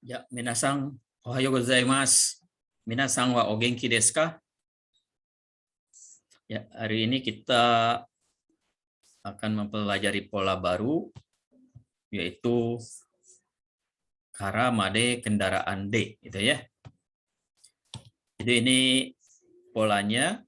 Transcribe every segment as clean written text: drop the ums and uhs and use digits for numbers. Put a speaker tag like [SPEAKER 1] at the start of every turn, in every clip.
[SPEAKER 1] Ya, minasan, ohayo gozaimasu. Minasan wa o genki desu ka? Ya, hari ini kita akan mempelajari pola baru, yaitu kara made kendaraan D, gitu ya. Jadi ini polanya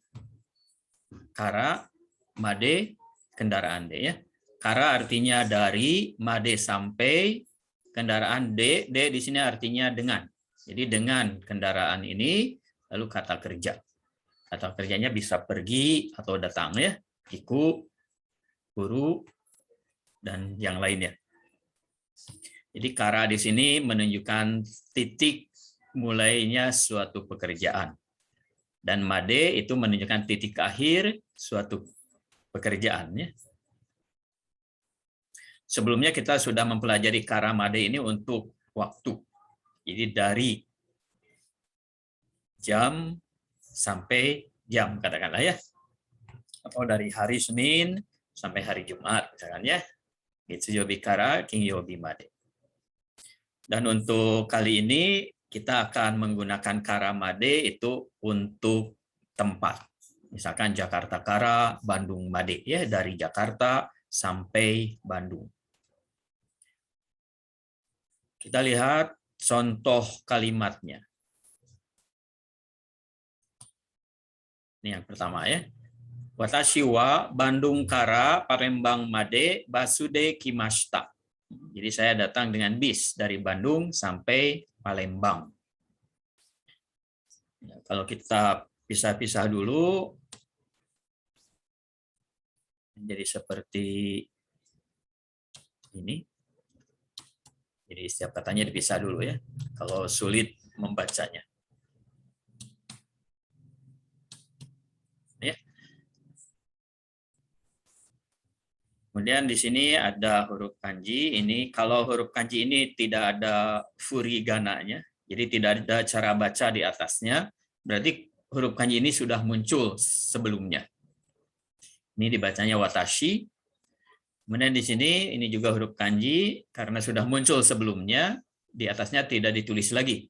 [SPEAKER 1] kara made kendaraan D ya. Kara artinya dari, made sampai, kendaraan D, D di sini artinya dengan. Jadi dengan kendaraan ini, lalu kata kerja. Kata kerjanya bisa pergi atau datang ya, iku, guru, dan yang lainnya. Jadi kara di sini menunjukkan titik mulainya suatu pekerjaan. Dan made itu menunjukkan titik akhir suatu pekerjaan ya. Sebelumnya kita sudah mempelajari kara made ini untuk waktu. Jadi dari jam sampai jam, katakanlah ya. Atau dari hari Senin sampai hari Jumat, misalkan ya. Itsuyobi kara kinyobi made. Dan untuk kali ini kita akan menggunakan kara made itu untuk tempat. Misalkan Jakarta kara, Bandung made ya, dari Jakarta sampai Bandung. Kita lihat contoh kalimatnya. Ini yang pertama ya. Watashi wa Bandung kara Palembang made basude kimashita. Jadi saya datang dengan bis dari Bandung sampai Palembang. Ya, kalau kita pisah-pisah dulu, jadi seperti ini. Jadi setiap katanya dipisah dulu ya, kalau sulit membacanya. Ya. Kemudian di sini ada huruf kanji. Ini kalau huruf kanji ini tidak ada furigananya, jadi tidak ada cara baca di atasnya. Berarti huruf kanji ini sudah muncul sebelumnya. Ini dibacanya watashi. Kemudian di sini ini juga huruf kanji karena sudah muncul sebelumnya, di atasnya tidak ditulis lagi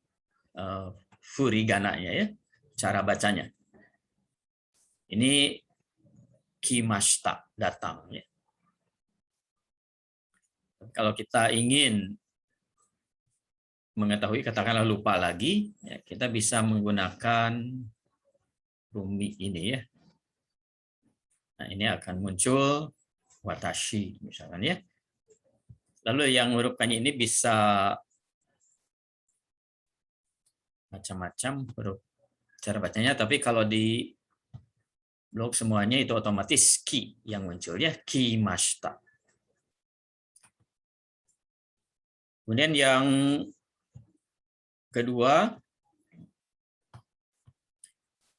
[SPEAKER 1] furigananya ya, cara bacanya. Ini kimashita, datang ya. Kalau kita ingin mengetahui, katakanlah lupa lagi, ya, kita bisa menggunakan rumi ini ya. Nah, ini akan muncul watashi misalkan ya. Lalu yang huruf kanji ini bisa macam-macam huruf cara bacanya, tapi kalau di blok semuanya itu otomatis ki yang muncul ya, kimashita. Kemudian yang kedua,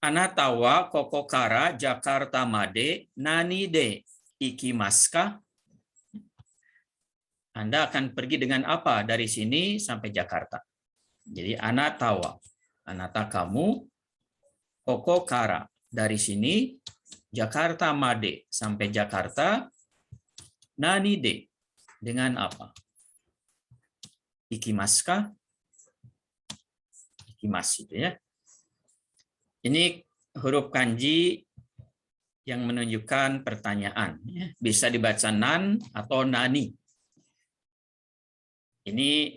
[SPEAKER 1] anata wa koko kara Jakarta made nani de ikimasu ka? Anda akan pergi dengan apa dari sini sampai Jakarta? Jadi anata wa, anata kamu, koko kara, dari sini, Jakarta made, sampai Jakarta, nani de, dengan apa? Ikimasu ka? Ikimasu itu ya. Ini huruf kanji yang menunjukkan pertanyaan. Bisa dibaca nan atau nani. Ini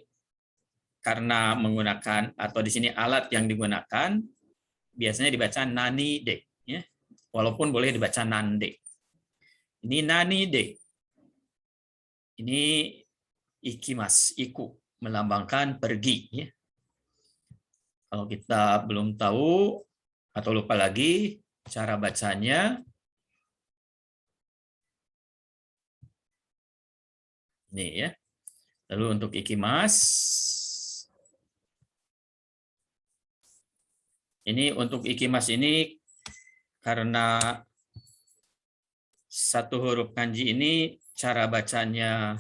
[SPEAKER 1] karena menggunakan, atau di sini alat yang digunakan, biasanya dibaca nani de. Ya. Walaupun boleh dibaca nande. Ini nani de. Ini ikimas, iku, melambangkan pergi. Ya. Kalau kita belum tahu atau lupa lagi cara bacanya, ini ya. Lalu untuk ikimas, ini untuk ikimas ini karena satu huruf kanji ini cara bacanya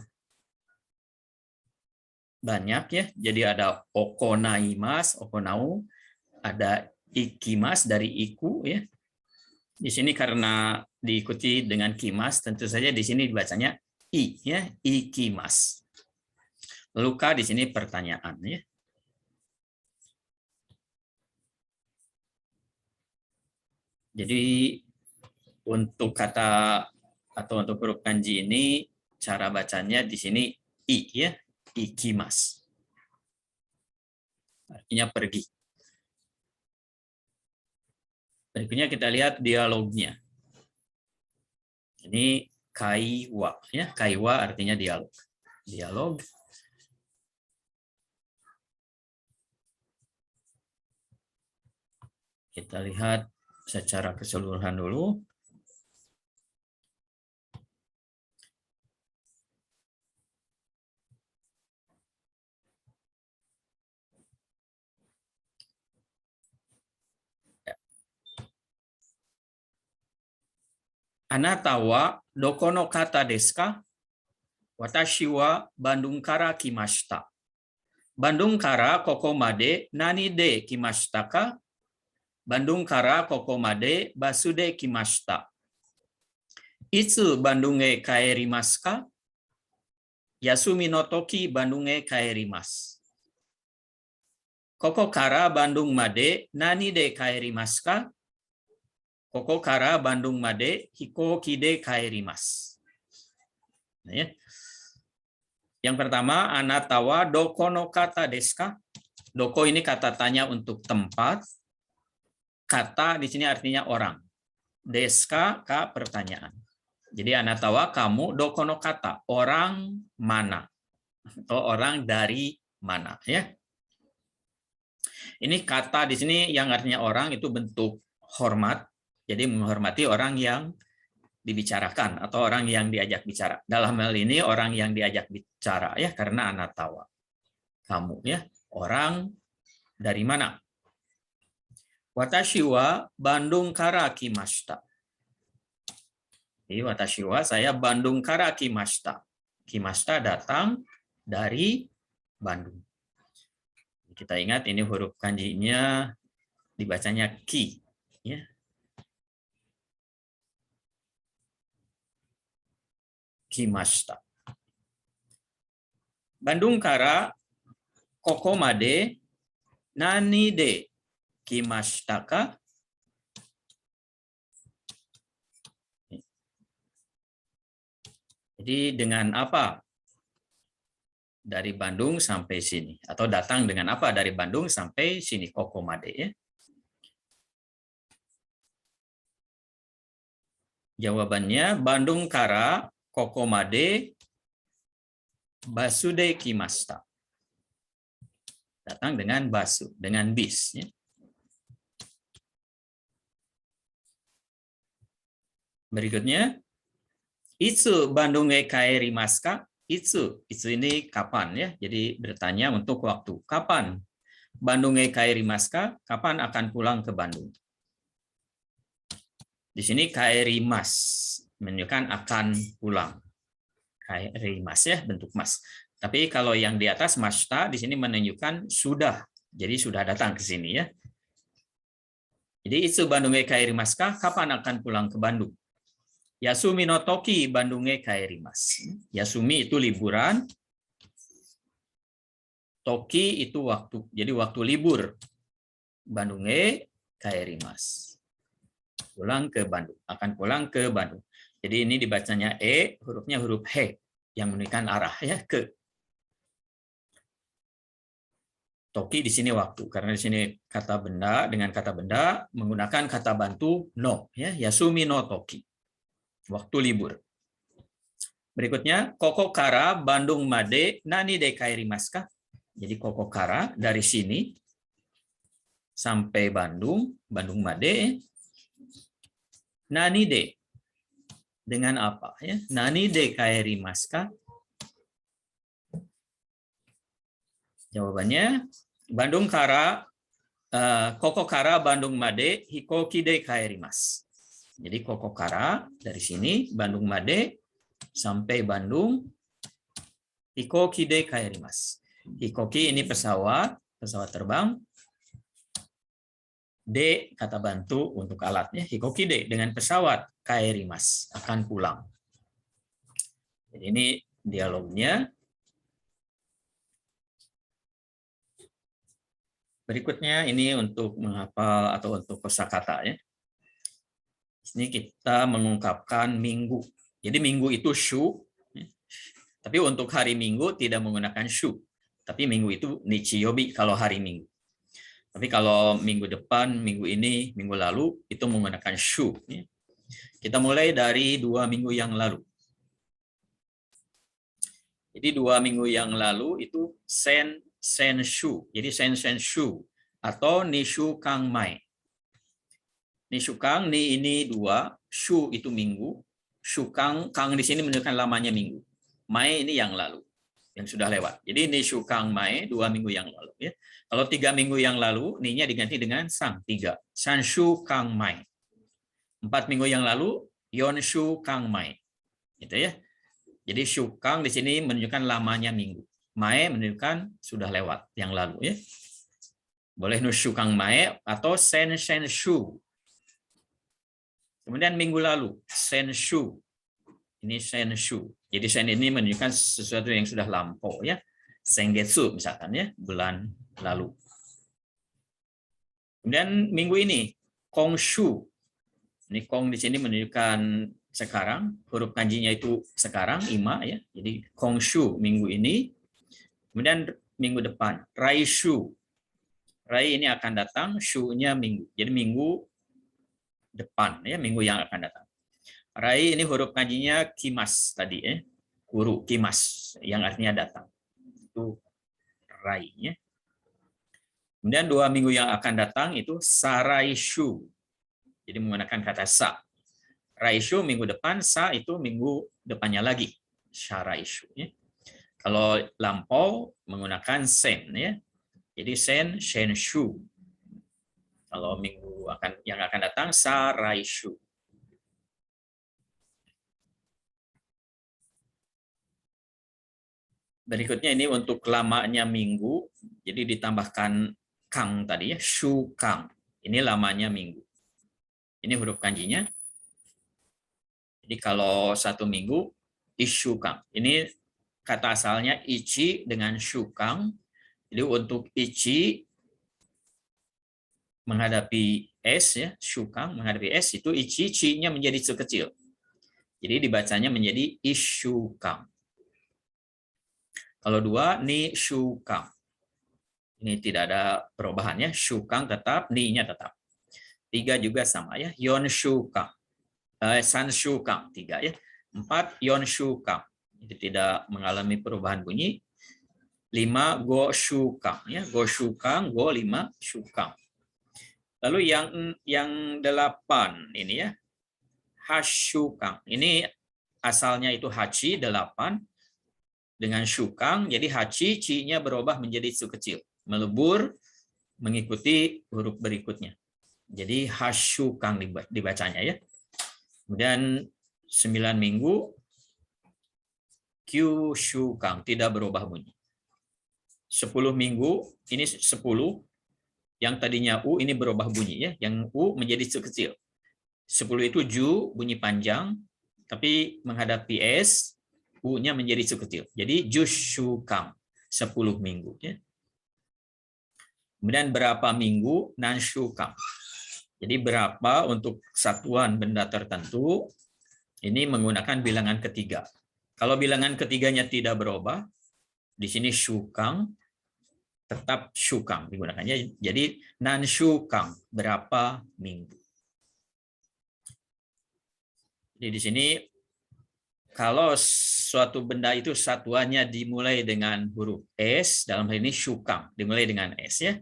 [SPEAKER 1] banyak ya. Jadi ada okonaimas, okonau, ada ikimas dari iku ya. Di sini karena diikuti dengan kimas, tentu saja di sini dibacanya i ya, ikimas. Lalu ka di sini pertanyaan ya. Jadi untuk kata atau untuk huruf kanji ini cara bacanya di sini i ya, ikimasu. Artinya pergi. Berikutnya kita lihat dialognya. Ini kaiwa ya, kaiwa artinya dialog. Dialog. Kita lihat secara keseluruhan dulu. Anata wa doko no kata desu ka? Watashi wa Bandung kara kimashita. Bandung kara koko made nani de kimashita ka? Bandung kara koko made basu de kimashita. Itsu Bandung e kaerimasu ka? Yasumi no toki Bandung e kaerimasu. Koko kara Bandung made nani de kaerimasu ka? Koko kara Bandung made hikoki de kaerimasu. Nah, ya. Yang pertama, anata wa doko no kata desu ka? Doko ini kata tanya untuk tempat. Kata di sini artinya orang. Desu ka, ka pertanyaan. Jadi anata wa kamu doko no kata, orang mana? Atau orang dari mana, ya. Ini kata di sini yang artinya orang itu bentuk hormat. Jadi menghormati orang yang dibicarakan atau orang yang diajak bicara. Dalam hal ini orang yang diajak bicara ya, karena anatawa. Kamu ya, orang dari mana? Watashi wa Bandung kara kimashita. Jadi watashi wa saya Bandung kara kimashita. Kimashita datang dari Bandung. Kita ingat ini huruf kanjinya dibacanya ki ya. Kimashita. Bandung kara koko made nani de kimashita ka? Jadi dengan apa dari Bandung sampai sini? Atau datang dengan apa dari Bandung sampai sini? Koko made ya. Jawabannya Bandung kara koko made basude kimashita. Datang dengan basu, dengan bis. Ya. Berikutnya, itsu Bandung e kaerimasu ka? Itsu ini kapan ya? Jadi bertanya untuk waktu. Kapan Bandung e kaerimasu ka? Kapan akan pulang ke Bandung? Di sini kaerimasu menunjukkan akan pulang. Kaerimasu ya, bentuk mas. Tapi kalau yang di atas mashita di sini menunjukkan sudah. Jadi sudah datang ke sini ya. Jadi itsu Bandung e kaerimasu ka? Kapan akan pulang ke Bandung? Yasumi no toki Bandung e kaerimasu. Yasumi itu liburan. Toki itu waktu. Jadi waktu libur. Bandung e kaerimasu. Pulang ke Bandung. Akan pulang ke Bandung. Jadi ini dibacanya e, hurufnya huruf he yang menunjukkan arah ya, ke. Toki di sini waktu, karena di sini kata benda dengan kata benda menggunakan kata bantu no ya, yasumi no toki. Waktu libur. Berikutnya koko kara Bandung made nani de kaerimasu ka? Jadi koko kara dari sini sampai Bandung, Bandung made nani de dengan apa ya? Nani de kaerimasu ka? Jawabannya Bandung kara koko kara Bandung made hikoki de kaerimasu. Jadi koko kara dari sini Bandung made sampai Bandung hikoki de kaerimasu. Hikoki ini pesawat terbang. De kata bantu untuk alatnya, hikoki de dengan pesawat, kaerimasu akan pulang. Jadi ini dialognya. Berikutnya ini untuk menghafal atau untuk kosakata ya. Ini kita mengungkapkan minggu. Jadi minggu itu shu, tapi untuk hari Minggu tidak menggunakan shu. Tapi minggu itu nichiyobi kalau hari Minggu. Tapi kalau minggu depan, minggu ini, minggu lalu, itu menggunakan shu. Kita mulai dari 2 minggu yang lalu. Jadi 2 minggu yang lalu itu sen shu. Jadi sen shu atau nishu kang mai. Nishu kang ni ini 2, shu itu minggu, shu kang di sini menunjukkan lamanya minggu. Mai ini yang lalu, yang sudah lewat. Jadi nishu kang mai 2 minggu yang lalu ya. Kalau 3 minggu yang lalu, ni-nya diganti dengan sang 3. San shu kang mai. 4 minggu yang lalu, yon shu kang mai. Gitu ya. Jadi shu kang di sini menunjukkan lamanya minggu. Mai menunjukkan sudah lewat yang lalu ya. Boleh nu shu kang mai atau sen shu. Kemudian minggu lalu, sen shu. Ini sen shu. Jadi sen ini menunjukkan sesuatu yang sudah lampau ya. Sengetsu misalkan ya, bulan lalu. Kemudian minggu ini, kongshu. Ini kong di sini menunjukkan sekarang, huruf kanjinya itu sekarang, ima ya. Jadi kongshu minggu ini. Kemudian minggu depan, raishu. Rai ini akan datang, shu-nya minggu. Jadi minggu depan ya, minggu yang akan datang. Rai ini huruf kanjinya kimas tadi ya. Kuru kimas yang artinya datang. Itu rai ya. Kemudian 2 minggu yang akan datang itu saraishu. Jadi menggunakan kata sa. Raishu minggu depan, sa itu minggu depannya lagi. Saraishu ya. Kalau lampau menggunakan sen ya. Jadi sen shu. Kalau minggu yang akan datang saraishu. Berikutnya ini untuk lamanya minggu, jadi ditambahkan kang tadi ya, shu kang. Ini lamanya minggu. Ini huruf kanjinya. Jadi kalau 1 minggu, ishu kang. Ini kata asalnya ichi dengan shu kang. Jadi untuk ichi menghadapi S ya, shukang menghadapi S itu ichi, chi-nya menjadi kecil. Jadi dibacanya menjadi ishukang. Kalau 2 ni shukang. Ini tidak ada perubahan ya, shukang tetap, ni-nya tetap. 3 juga sama ya, yon shukang. San shukang 3 ya. 4 yon shukang. Itu tidak mengalami perubahan bunyi. 5 go shukang ya, go shukang, go 5 shukang. Lalu yang 8 ini ya, hashukang. Ini asalnya itu hachi 8 dengan shukang, jadi hachi chi-nya berubah menjadi su kecil, melebur mengikuti huruf berikutnya. Jadi hashukang dibacanya ya. Kemudian 9 minggu kyushukang tidak berubah bunyi. 10 minggu ini 10 yang tadinya U ini berubah bunyi ya, yang U menjadi kecil. 10 itu ju bunyi panjang, tapi menghadapi S U-nya menjadi kecil. Jadi jushukang 10 minggu ya. Kemudian berapa minggu nanshukang. Jadi berapa untuk satuan benda tertentu ini menggunakan bilangan ketiga. Kalau bilangan ketiganya tidak berubah, di sini shukang tetap shukang digunakannya. Jadi nan shukang berapa minggu. Jadi di sini kalau suatu benda itu satuannya dimulai dengan huruf S, dalam hal ini shukang dimulai dengan S ya.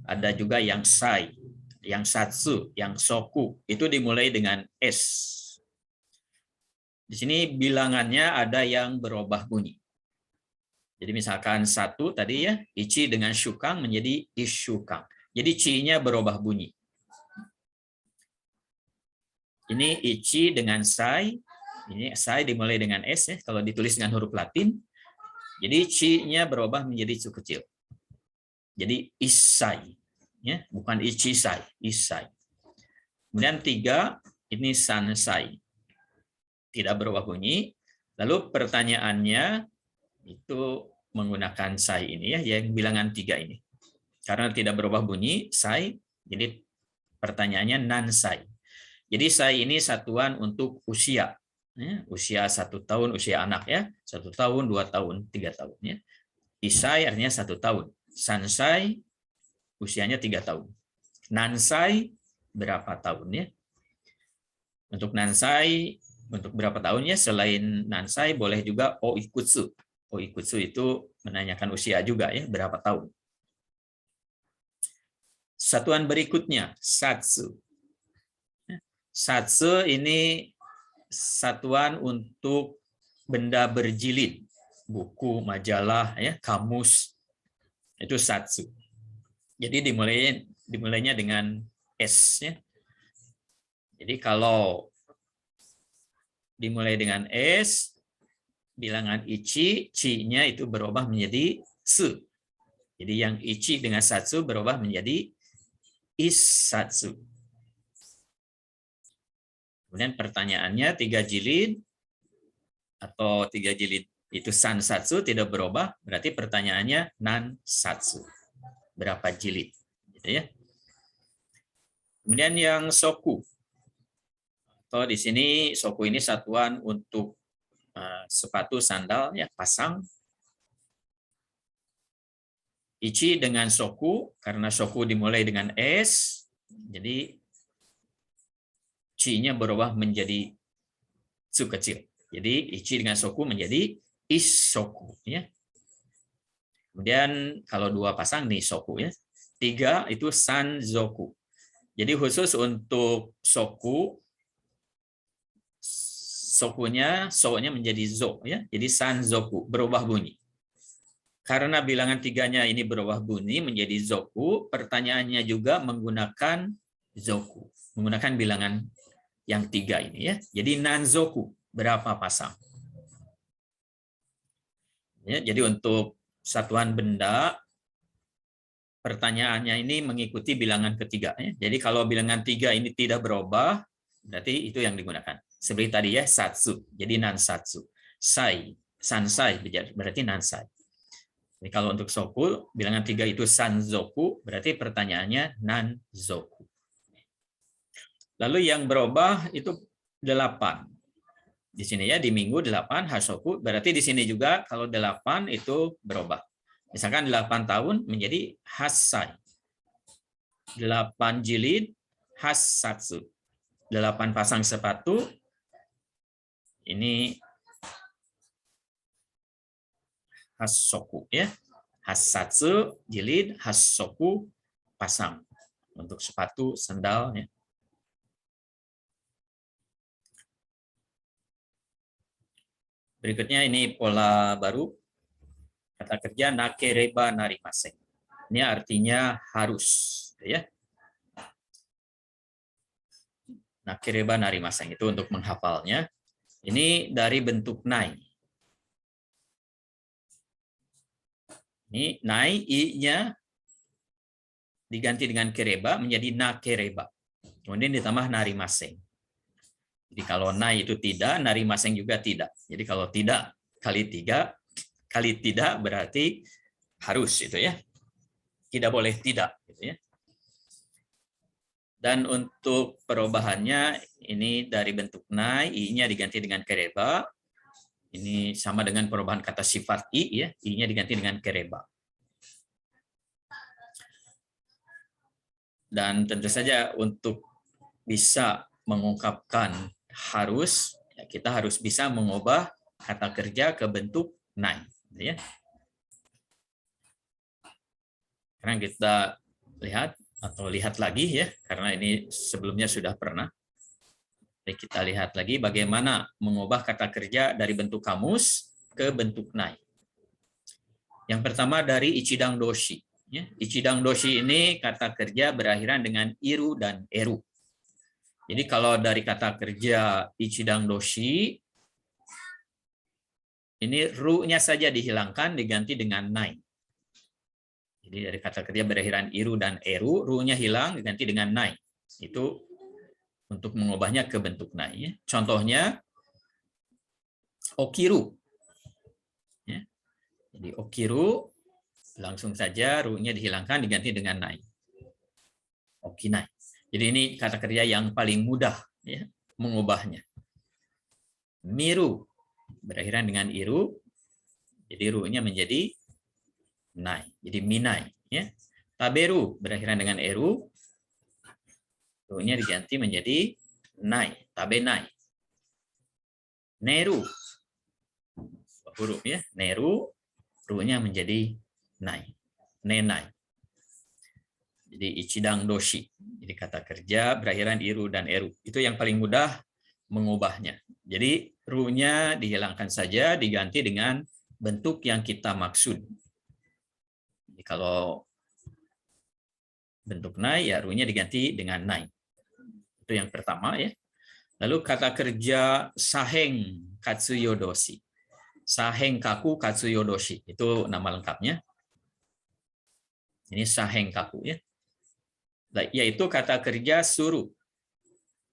[SPEAKER 1] Ada juga yang sai, yang satsu, yang soku itu dimulai dengan S. Di sini bilangannya ada yang berubah bunyi. Jadi misalkan 1 tadi ya, ichi dengan shukang menjadi ishukang. Jadi chi-nya berubah bunyi. Ini ichi dengan sai. Ini sai dimulai dengan S ya, kalau ditulis dengan huruf Latin. Jadi chi-nya berubah menjadi su kecil. Jadi isai. Ya, bukan ichisai, isai. Kemudian 3, ini sansai. Tidak berubah bunyi. Lalu pertanyaannya, itu menggunakan sai ini ya, yang bilangan 3 ini. Karena tidak berubah bunyi, sai, jadi pertanyaannya nansai. Jadi sai ini satuan untuk usia. Ya, usia 1 tahun, usia anak ya. 1 tahun, 2 tahun, 3 tahun. Ya. Isai artinya 1 tahun. Sansai usianya 3 tahun. Nansai berapa tahun ya? Untuk nansai untuk berapa tahunnya selain nansai boleh juga oikutsu. Oikutsu itu menanyakan usia juga ya, berapa tahun. Satuan berikutnya satsu. Satsu ini satuan untuk benda berjilid, buku, majalah ya, kamus. Itu satsu. Jadi dimulainya dengan S ya. Jadi kalau dimulai dengan S, bilangan ichi, chi-nya itu berubah menjadi su. Jadi yang ichi dengan satsu berubah menjadi isatsu. Kemudian pertanyaannya 3 jilid atau 3 jilid itu sansatsu tidak berubah, berarti pertanyaannya nansatsu. Berapa jilid? Gitu ya. Kemudian yang soku. Atau di sini soku ini satuan untuk sepatu sandal ya, pasang. Ichi dengan soku, karena soku dimulai dengan S, jadi chi-nya berubah menjadi su kecil. Jadi ichi dengan soku menjadi isoku ya. Kemudian kalau 2 pasang nih soku ya. 3 itu sanzoku. Jadi khusus untuk soku, sokunya so-nya menjadi zo ya. Jadi sanzoku, berubah bunyi. Karena bilangan 3-nya ini berubah bunyi menjadi zoku, pertanyaannya juga menggunakan zoku, menggunakan bilangan yang 3 ini ya. Jadi nanzoku, berapa pasang? Ya, jadi untuk satuan benda, pertanyaannya ini mengikuti bilangan ketiga. Ya. Jadi kalau bilangan 3 ini tidak berubah, berarti itu yang digunakan. Seperti tadi ya, satsu, jadi nansatsu. Sai, sansai, berarti nansai. Jadi kalau untuk soku, bilangan 3 itu sanzoku, berarti pertanyaannya nanzoku. Lalu yang berubah itu 8. Di sini ya, di minggu 8, hasoku, berarti di sini juga kalau 8 itu berubah. Misalkan 8 tahun menjadi hasai. 8 jilid, hasatsu. 8 pasang sepatu, ini hasoku ya. Hasatsu jilid, hasoku pasang untuk sepatu sandal ya. Berikutnya ini pola baru kata kerja nakereba narimasen. Ini artinya harus ya. Nakereba narimasen itu untuk menghafalnya. Ini dari bentuk nai. Ini nai i-nya diganti dengan kereba menjadi nakereba. Kemudian ditambah narimasen. Jadi kalau nai itu tidak, narimasen juga tidak. Jadi kalau tidak kali tidak berarti harus itu ya. Tidak boleh tidak gitu ya. Dan untuk perubahannya ini dari bentuk nai, i-nya diganti dengan kereba. Ini sama dengan perubahan kata sifat i ya, i-nya diganti dengan kereba. Dan tentu saja untuk bisa mengungkapkan harus, ya kita harus bisa mengubah kata kerja ke bentuk nai. Ya. Sekarang kita lihat lagi ya, karena ini sebelumnya sudah pernah. Jadi kita lihat lagi bagaimana mengubah kata kerja dari bentuk kamus ke bentuk nai. Yang pertama dari ichidang doshi. Ya, ichidang doshi ini kata kerja berakhiran dengan iru dan eru. Jadi kalau dari kata kerja ichidang doshi, ini ru-nya saja dihilangkan diganti dengan nai. Jadi dari kata kerja berakhiran iru dan eru, ru-nya hilang diganti dengan nai. Itu untuk mengubahnya ke bentuk nai. Contohnya okiru. Ya. Jadi okiru langsung saja ru-nya dihilangkan diganti dengan nai. Okinai. Jadi ini kata kerja yang paling mudah ya, mengubahnya. Miru berakhiran dengan iru, jadi ru-nya menjadi nai, jadi minai. Ya. Taberu berakhiran dengan eru, ru-nya diganti menjadi nai, tabenai. Neru, huruf ya, neru, ru-nya menjadi nai, nenai. Jadi ichidang doshi. Jadi kata kerja berakhiran iru dan eru. Itu yang paling mudah mengubahnya. Jadi ru-nya dihilangkan saja, diganti dengan bentuk yang kita maksud. Jadi kalau bentuk nai, ya ru-nya diganti dengan nai. Itu yang pertama ya. Lalu kata kerja saheng katsuyodoshi. Saheng kaku katsuyodoshi. Itu nama lengkapnya. Ini saheng kaku ya. Yaitu kata kerja suruh.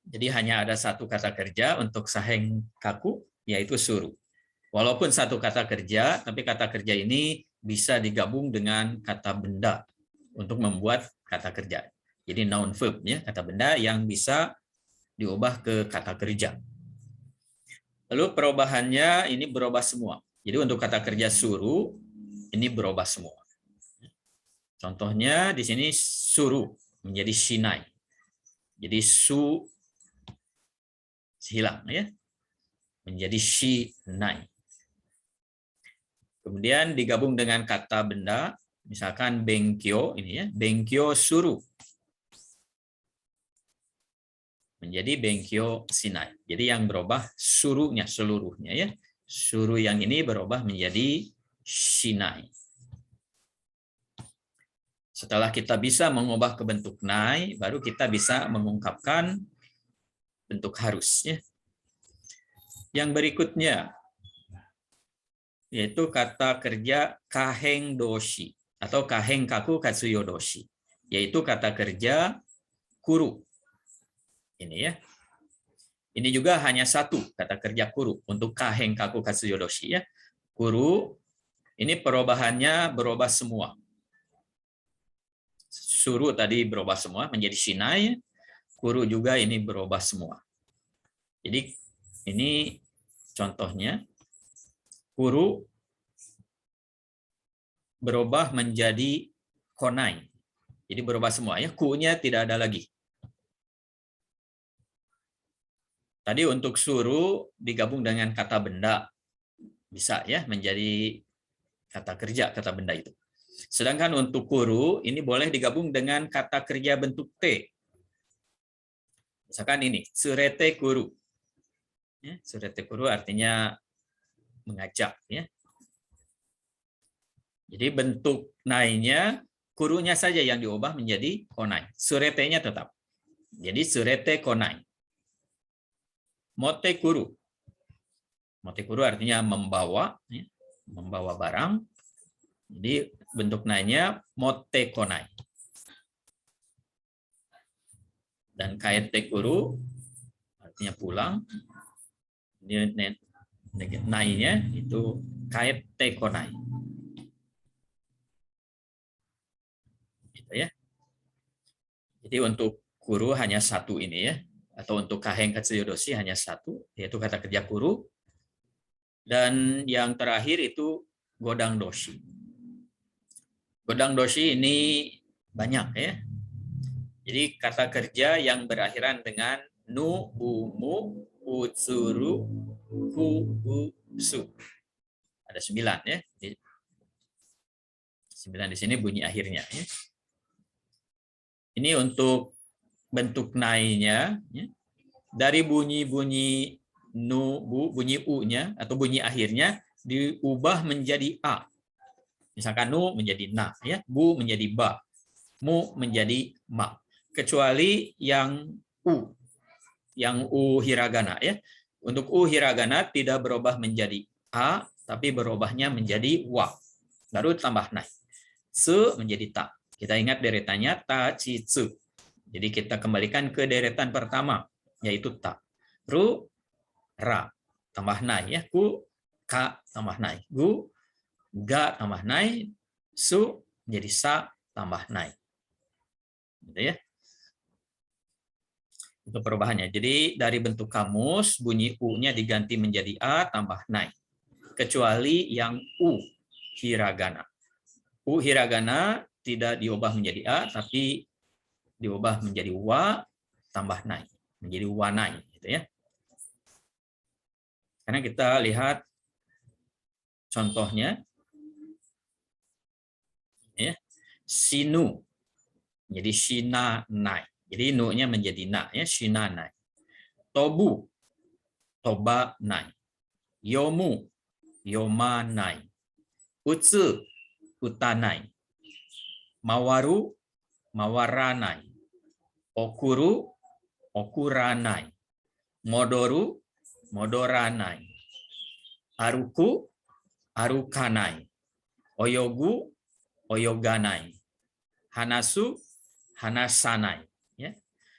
[SPEAKER 1] Jadi hanya ada satu kata kerja untuk saheng kaku, yaitu suruh. Walaupun satu kata kerja, tapi kata kerja ini bisa digabung dengan kata benda untuk membuat kata kerja. Jadi noun verb ya, kata benda yang bisa diubah ke kata kerja. Lalu perubahannya ini berubah semua. Jadi untuk kata kerja suruh ini berubah semua. Contohnya di sini suruh menjadi shinai. Jadi su hilang ya. Menjadi shinai. Kemudian digabung dengan kata benda, misalkan benkyo ini ya, benkyo suruh. Menjadi benkyo shinai. Jadi yang berubah suruhnya seluruhnya ya. Suruh yang ini berubah menjadi shinai. Setelah kita bisa mengubah ke bentuk nai, baru kita bisa mengungkapkan bentuk harus ya. Yang berikutnya yaitu kata kerja kaheng doshi atau kaheng kaku katsuyodoshi, yaitu kata kerja kuru. Ini ya. Ini juga hanya satu kata kerja kuru untuk kaheng kaku katsuyodoshi ya. Kuru ini perubahannya berubah semua. Suruh tadi berubah semua menjadi shinai, kuru juga ini berubah semua. Jadi ini contohnya. Kuru berubah menjadi konai. Jadi berubah semua ya, ku-nya tidak ada lagi. Tadi untuk suruh digabung dengan kata benda. Bisa ya menjadi kata kerja, kata benda itu. Sedangkan untuk kuru ini boleh digabung dengan kata kerja bentuk T. Misalkan ini, surete kuru. Ya, surete kuru artinya mengajak ya. Jadi bentuk nainya, kurunya saja yang diubah menjadi konai. Surete-nya tetap. Jadi surete konai. Mote kuru. Mote kuru artinya membawa, ya, membawa barang. Jadi bentuk nainya mote konai. Dan kaete kuru artinya pulang. Ini nainya itu kaete konai. Ya. Jadi untuk kuru hanya satu ini ya, atau untuk kaheng katsuyodoshi hanya satu, yaitu kata kerja kuru. Dan yang terakhir itu godang doshi. Godang doshi ini banyak ya. Jadi kata kerja yang berakhiran dengan nu, umu, utsuru, ku, usu. Ada 9 ya. 9 di sini bunyi akhirnya ya. Ini untuk bentuk nainya ya. Dari bunyi-bunyi nu, bunyi u-nya atau bunyi akhirnya diubah menjadi a. Misalkan nu menjadi na ya, bu menjadi ba, mu menjadi ma. Kecuali yang u. Yang u hiragana ya. Untuk u hiragana tidak berubah menjadi a, tapi berubahnya menjadi wa. Baru tambah nai. Se menjadi ta. Kita ingat deretannya ta, ci, tsu. Jadi kita kembalikan ke deretan pertama, yaitu ta. Ru, ra. Tambah nai. Ya. Ku, ka, tambah nai. Gu, ga, tambah nai. Su, menjadi sa, tambah nai. Gitu ya. Itu perubahannya. Jadi dari bentuk kamus, bunyi U-nya diganti menjadi A tambah nai. Kecuali yang U hiragana. U hiragana tidak diubah menjadi A, tapi diubah menjadi wa tambah nai. Menjadi wanai. Gitu ya. Karena kita lihat contohnya. Ya, sinu. Jadi shina nai. Jadi nu-nya menjadi na. Ya, shina nai. Tobu. Toba nai. Yomu. Yoma nai. Utsu. Utanai. Mawaru. Mawaranai. Okuru. Okuranai. Modoru. Modoranai. Aruku. Arukanai. Oyogu. Oyoganai. Hanasu. Hanasanai. Ya.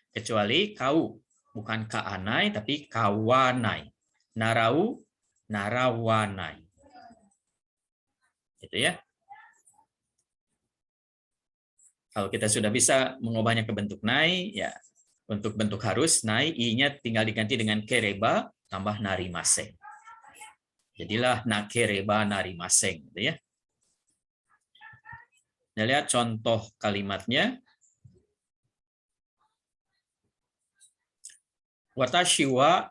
[SPEAKER 1] Kecuali kau. Bukan kaanai, tapi kawanai. Narau. Narawanai. Gitu ya. Kalau kita sudah bisa mengubahnya ke bentuk nai, ya untuk bentuk harus nai, i-nya tinggal diganti dengan kereba tambah narimaseng. Jadilah nakereba narimaseng, gitu ya. Nah, lihat contoh kalimatnya. Watashi wa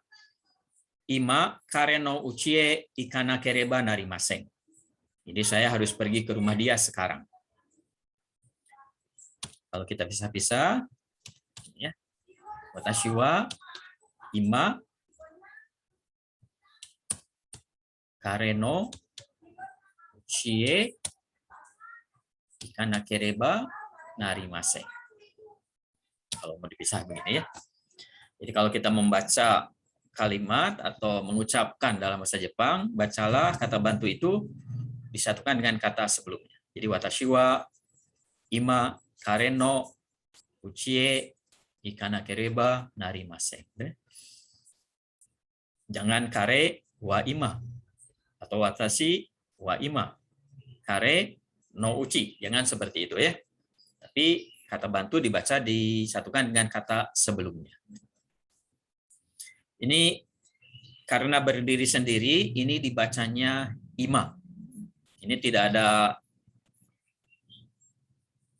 [SPEAKER 1] ima kare no uchie ikanakereba narimaseng. Jadi saya harus pergi ke rumah dia sekarang. Kalau kita pisah-pisah, ya. Watashi wa ima kare no uchie ikanakereba narimaseng. Kalau mau dipisah begini ya. Jadi kalau kita membaca kalimat atau mengucapkan dalam bahasa Jepang, bacalah kata bantu itu disatukan dengan kata sebelumnya. Jadi watashi wa ima kare no uchie ikanakereba narimaseng. Jangan kare wa ima atau watashi wa ima kare no uchi. Jangan seperti itu ya. Tapi kata bantu dibaca disatukan dengan kata sebelumnya. Ini karena berdiri sendiri, ini dibacanya ima. Ini tidak ada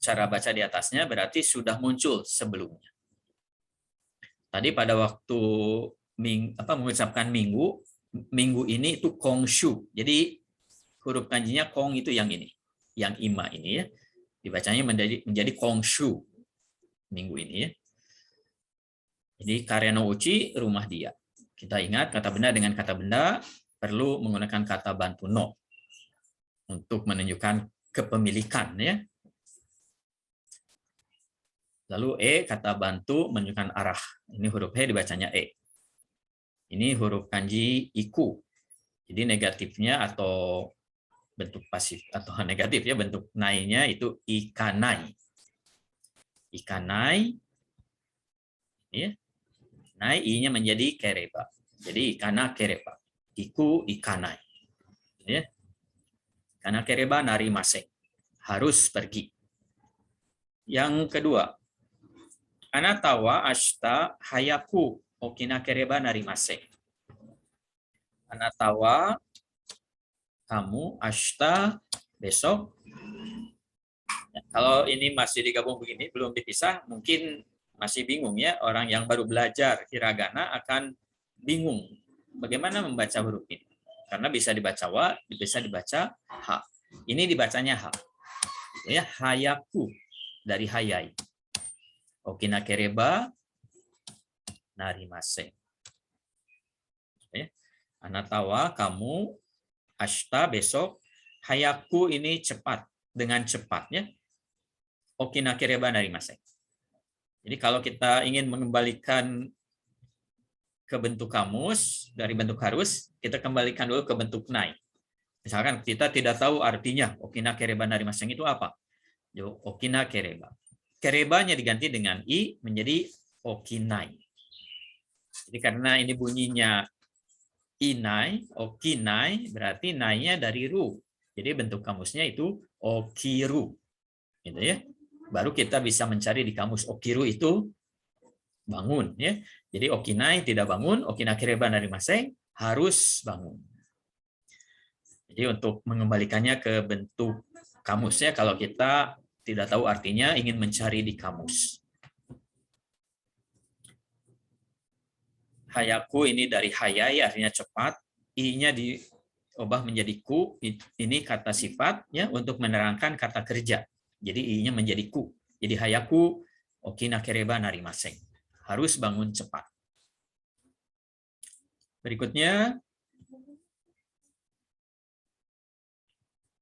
[SPEAKER 1] cara baca di atasnya, berarti sudah muncul sebelumnya. Tadi pada waktu mengucapkan minggu, minggu ini itu kongshu. Jadi huruf kanjinya kong itu yang ini, yang ima ini ya. Dibacanya menjadi kongshu minggu ini ya. Jadi karya no uchi, rumah dia. Kita ingat kata benda dengan kata benda perlu menggunakan kata bantu no untuk menunjukkan kepemilikan ya. Lalu kata bantu menunjukkan arah. Ini huruf he dibacanya e. Ini huruf kanji iku. Jadi negatifnya atau bentuk pasif atau negatif ya, bentuk nai-nya itu ikanai. Ikanai ya. Nai i-nya menjadi kereba. Jadi ikana kereba. Iku ikanai. Ya. Ikana kereba narimaseng. Harus pergi. Yang kedua, anata wa ashita hayaku okinakereba narimaseng. Anata wa kamu ashita besok. Ya, kalau ini masih digabung begini, belum dipisah, mungkin masih bingung ya, orang yang baru belajar hiragana akan bingung bagaimana membaca huruf ini. Karena bisa dibaca wa, bisa dibaca ha. Ini dibacanya ha. Ya, hayaku dari hayai. Okinakereba narimaseng. Ya. Anatawa kamu, ashita besok, hayaku ini cepat, dengan cepatnya. Okinakereba narimaseng. Jadi kalau kita ingin mengembalikan ke bentuk kamus, dari bentuk harus, kita kembalikan dulu ke bentuk nai. Misalkan kita tidak tahu artinya okinakereba narimaseng itu apa. Okinakereba. Kerebanya diganti dengan i menjadi okinai. Jadi karena ini bunyinya inai, okinai, berarti nai-nya dari ru. Jadi bentuk kamusnya itu okiru. Gitu ya. Baru kita bisa mencari di kamus okiru itu bangun ya. Jadi okinai tidak bangun, okina kereba narimaseng harus bangun. Jadi untuk mengembalikannya ke bentuk kamusnya, kalau kita tidak tahu artinya, ingin mencari di kamus. Hayaku ini dari hayai artinya cepat, i-nya diubah menjadi ku, ini kata sifat ya untuk menerangkan kata kerja. Jadi i-nya menjadi ku. Jadi hayaku okina kereba narimaseng. Harus bangun cepat. Berikutnya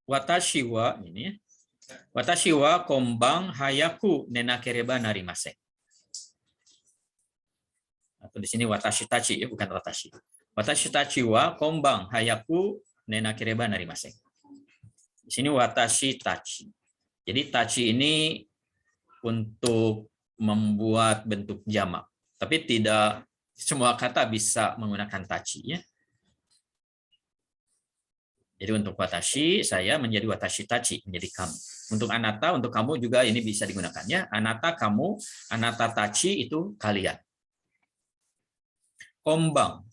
[SPEAKER 1] watashi wa ini. Watashi wa kombang hayaku nenakereba narimaseng. Atau di sini watashi tachi ya, bukan watashi. Watashi tachi wa kombang hayaku nenakereba narimaseng. Di sini watashi tachi. Jadi tachi ini untuk membuat bentuk jamak, tapi tidak semua kata bisa menggunakan tachi ya. Jadi untuk watashi saya menjadi watashi tachi, menjadi kamu. Untuk anata, untuk kamu juga ini bisa digunakan ya. Anata kamu, anata tachi itu kalian. Kombang.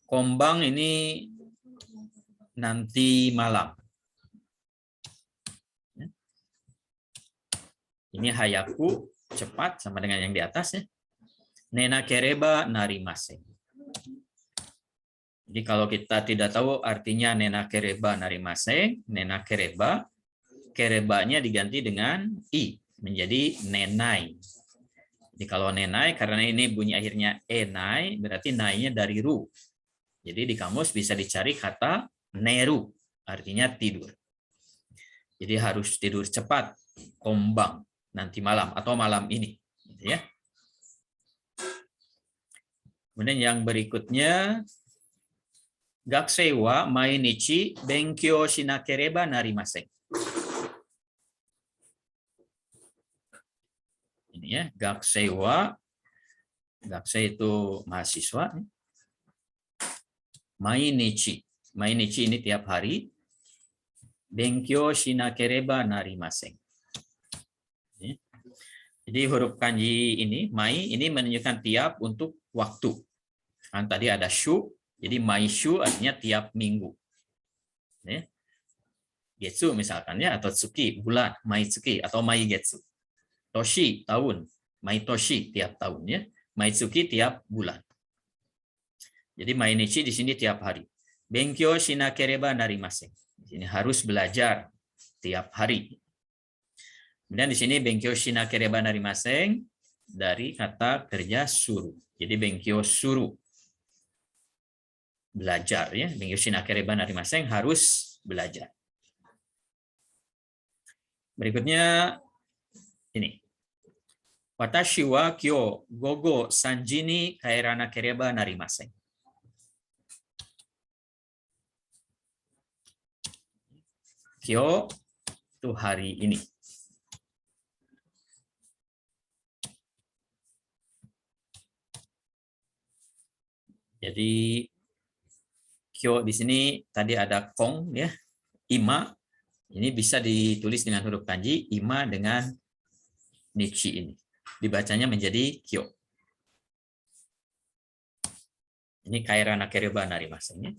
[SPEAKER 1] Kombang ini nanti malam. Ini hayaku, cepat, sama dengan yang di atas ya. Nena kereba narimaseng. Jadi kalau kita tidak tahu artinya nena kereba narimaseng, nena kereba, kerebanya diganti dengan i, menjadi nenai. Jadi kalau nenai, karena ini bunyi akhirnya enai, berarti nainya dari ru. Jadi di kamus bisa dicari kata neru, artinya tidur. Jadi harus tidur cepat, kombang, nanti malam atau malam ini. Ya. Kemudian yang berikutnya, gakusei wa mainichi benkyou shinakereba narimaseng. Ini ya, gakusei wa, gakusei itu mahasiswa. Mainichi, mainichi ini tiap hari. Benkyou shinakereba narimaseng. Jadi huruf kanji ini, mai, ini menunjukkan tiap untuk waktu. Kan tadi ada shu, jadi mai shu artinya tiap minggu. Getsu misalkan ya, atau tsuki, bulan, mai tsuki, atau mai getsu. Toshi, tahun, mai toshi, tiap tahun ya. Mai tsuki, tiap bulan. Jadi mainichi di sini tiap hari. Benkyou shinakereba narimaseng. Di sini harus belajar tiap hari. Kemudian di sini benkyou shinakereba narimaseng dari kata kerja suru. Jadi benkyou suru, belajar ya. Benkyou shinakereba narimaseng harus belajar. Berikutnya ini. Watashi wa kyou gogo 3 ji ni kaeranakereba narimaseng. Kyo itu hari ini. Jadi kyo di sini tadi ada kong ya, ima. Ini bisa ditulis dengan huruf kanji ima dengan nichi ini. Dibacanya menjadi kyo. Ini kaeranakereba narimaseng ya.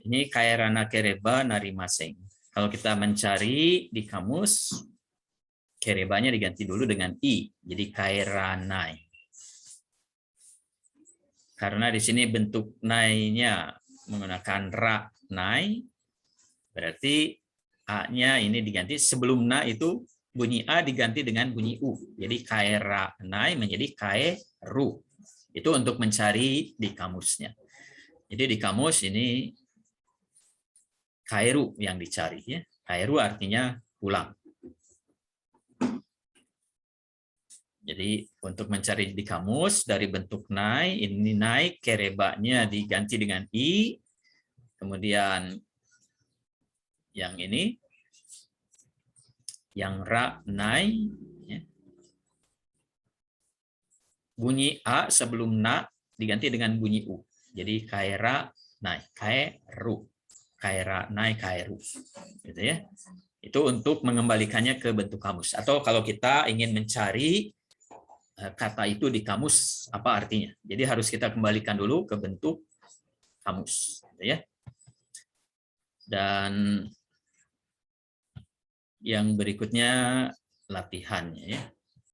[SPEAKER 1] Ini kaeranakereba narimaseng. Kalau kita mencari di kamus, kerebanya diganti dulu dengan i, jadi kaeranai. Karena di sini bentuk nai-nya menggunakan ra nai, berarti a-nya ini diganti sebelum na itu bunyi a diganti dengan bunyi u. Jadi kaeranai menjadi kaeru. Itu untuk mencari di kamusnya. Jadi di kamus ini kaeru yang dicari ya. Kaeru artinya pulang. Jadi untuk mencari di kamus dari bentuk nai, ini nai kerebanya diganti dengan i, kemudian yang ini, yang ra nai, ya. Bunyi a sebelum na diganti dengan bunyi u. Jadi kaera nai, kaeru. Kaera nai kaeru, gitu ya. Itu untuk mengembalikannya ke bentuk kamus. Atau kalau kita ingin mencari kata itu di kamus apa artinya. Jadi harus kita kembalikan dulu ke bentuk kamus, gitu ya. Dan yang berikutnya latihannya ya.